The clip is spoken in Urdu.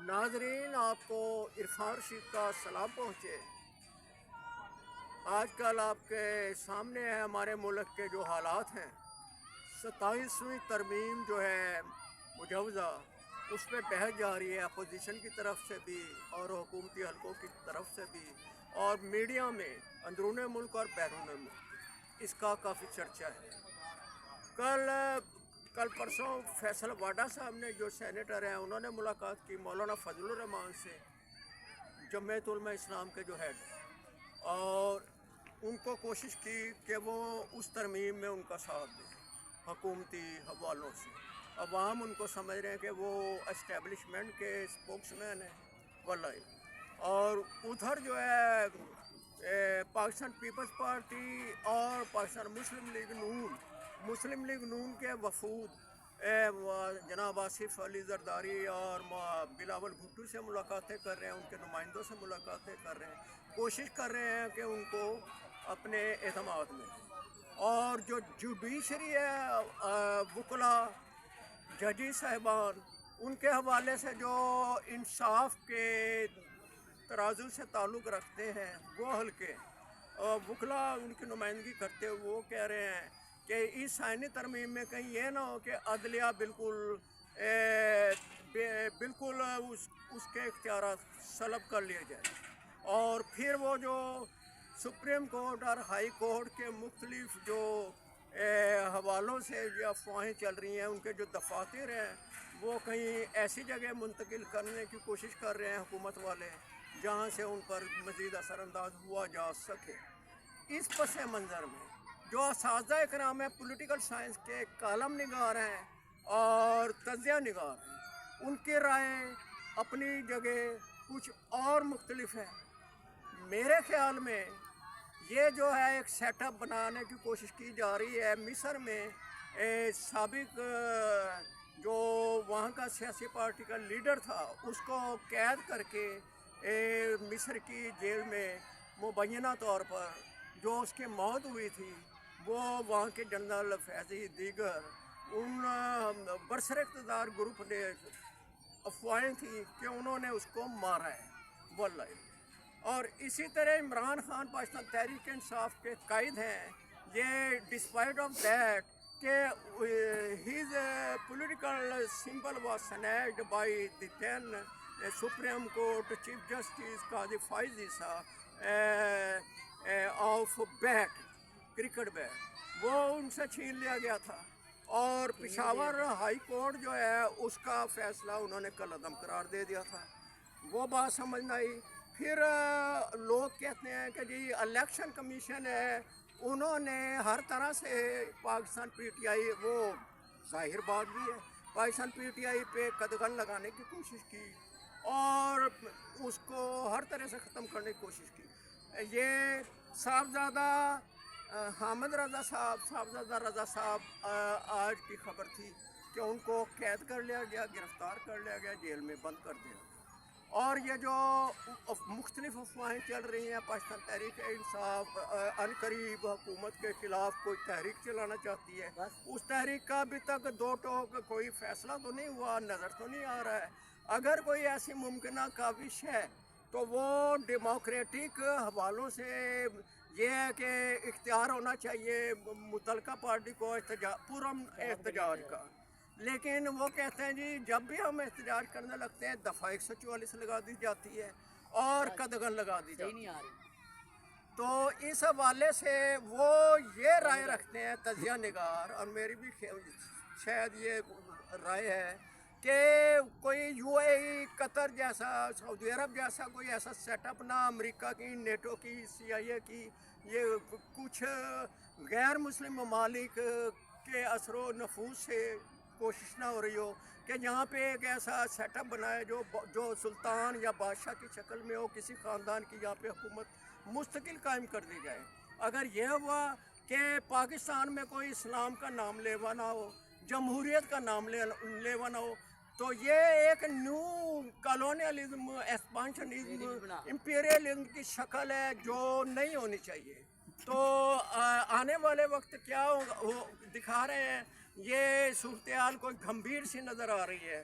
ناظرین، آپ کو عرفان رشید کا سلام پہنچے۔ آج کل آپ کے سامنے ہے ہمارے ملک کے جو حالات ہیں۔ 27ویں ترمیم جو ہے مجوزہ، اس پہ بحث جاری ہے، اپوزیشن کی طرف سے بھی اور حکومتی حلقوں کی طرف سے بھی، اور میڈیا میں اندرون ملک اور بیرون ملک اس کا کافی چرچا ہے۔ کل پرسوں فیصل واڈا صاحب نے جو سینیٹر ہیں، انہوں نے ملاقات کی مولانا فضل الرحمان سے، جمعیت علماء اسلام کے جو ہیڈ، اور ان کو کوشش کی کہ وہ اس ترمیم میں ان کا ساتھ دیں حکومتی حوالوں سے۔ عوام ان کو سمجھ رہے ہیں کہ وہ اسٹیبلشمنٹ کے اسپوکس مین ہیں واللہ۔ اور ادھر جو ہے پاکستان پیپلز پارٹی اور پاکستان مسلم لیگ نون کے وفود جناب آصف علی زرداری اور بلاول بھٹو سے ملاقاتیں کر رہے ہیں، ان کے نمائندوں سے ملاقاتیں کر رہے ہیں، کوشش کر رہے ہیں کہ ان کو اپنے اعتماد میں دیں۔ اور جو جوڈیشری ہے، وکلاء، ججی صاحبان، ان کے حوالے سے جو انصاف کے ترازو سے تعلق رکھتے ہیں وہ حلقے، وکلاء ان کی نمائندگی کرتے ہوئے وہ کہہ رہے ہیں کہ اس آئینی ترمیم میں کہیں یہ نہ ہو کہ عدلیہ بالکل اس کے اختیارات سلب کر لیے جائیں، اور پھر وہ جو سپریم کورٹ اور ہائی کورٹ کے مختلف جو حوالوں سے جو افواہیں چل رہی ہیں، ان کے جو دفاتر ہیں وہ کہیں ایسی جگہ منتقل کرنے کی کوشش کر رہے ہیں حکومت والے جہاں سے ان پر مزید اثر انداز ہوا جا سکے۔ اس پس منظر میں جو اساتذہ اکرام ہیں، پولیٹیکل سائنس کے کالم نگار ہیں اور تجزیہ نگار ہیں، ان کی رائے اپنی جگہ کچھ اور مختلف ہے۔ میرے خیال میں یہ جو ہے ایک سیٹ اپ بنانے کی کوشش کی جا رہی ہے۔ مصر میں سابق جو وہاں کا سیاسی پارٹی کا لیڈر تھا، اس کو قید کر کے مصر کی جیل میں مبینہ طور پر جو اس کی موت ہوئی تھی، وہ وہاں کے جنرل فیضی دیگر ان برسر اقتدار گروپ نے افواہیں تھیں کہ انہوں نے اس کو مارا ہے واللہ۔ اور اسی طرح عمران خان پاکستان تحریک انصاف کے قائد ہیں، یہ ڈسپائٹ آف دیٹ کہ his political symbol was snatched by the then Supreme Court Chief Justice Qazi Faez Isa of bat, cricket bat, وہ ان سے چھین لیا گیا تھا، اور پشاور ہائی کورٹ جو ہے اس کا فیصلہ انہوں نے کالعدم قرار دے دیا تھا۔ وہ بات سمجھ نہ آئی۔ پھر لوگ کہتے ہیں کہ جی الیکشن کمیشن ہے، انہوں نے ہر طرح سے پاکستان پی ٹی آئی، وہ ظاہر بات بھی ہے، پاکستان پی ٹی آئی پہ قدغن لگانے کی کوشش کی اور اس کو ہر طرح سے ختم کرنے کی کوشش کی۔ یہ صاحبزادہ حامد رضا صاحب آج کی خبر تھی کہ ان کو قید کر لیا گیا، گرفتار کر لیا گیا، جیل میں بند کر دیا۔ اور یہ جو مختلف افواہیں چل رہی ہیں، پاکستان تحریک انصاف عنقریب حکومت کے خلاف کوئی تحریک چلانا چاہتی ہے، اس تحریک کا ابھی تک دو ٹوک کوئی فیصلہ تو نہیں ہوا، نظر تو نہیں آ رہا ہے۔ اگر کوئی ایسی ممکنہ کاوش ہے تو وہ ڈیموکریٹک حوالوں سے یہ ہے کہ اختیار ہونا چاہیے متعلقہ پارٹی کو پرامن احتجاج کا، لیکن وہ کہتے ہیں جی جب بھی ہم احتجاج کرنے لگتے ہیں دفعہ 144 لگا دی جاتی ہے اور قدغن لگا دی جاتی ہے۔ تو اس حوالے سے وہ یہ رائے رکھتے ہیں تجزیہ نگار، اور میری بھی شاید یہ رائے ہے کہ کوئی یو اے ای، قطر جیسا، سعودی عرب جیسا کوئی ایسا سیٹ اپ نہ امریکہ کی، نیٹو کی، سی آئی اے کی، یہ کچھ غیر مسلم ممالک کے اثر و نفوذ سے کوشش نہ ہو رہی ہو کہ جہاں پہ ایک ایسا سیٹ اپ بنائے جو سلطان یا بادشاہ کی شکل میں ہو، کسی خاندان کی یہاں پہ حکومت مستقل قائم کر دی جائے۔ اگر یہ ہوا کہ پاکستان میں کوئی اسلام کا نام لیوا نہ ہو، جمہوریت کا نام لیوا نہ ہو، تو یہ ایک نیو کالونیلزم، ایکسپانشنزم، امپیریلزم کی شکل ہے جو نہیں ہونی چاہیے۔ تو آنے والے وقت کیا دکھا رہے ہیں، یہ صورتحال کوئی گھمبیر سی نظر آ رہی ہے۔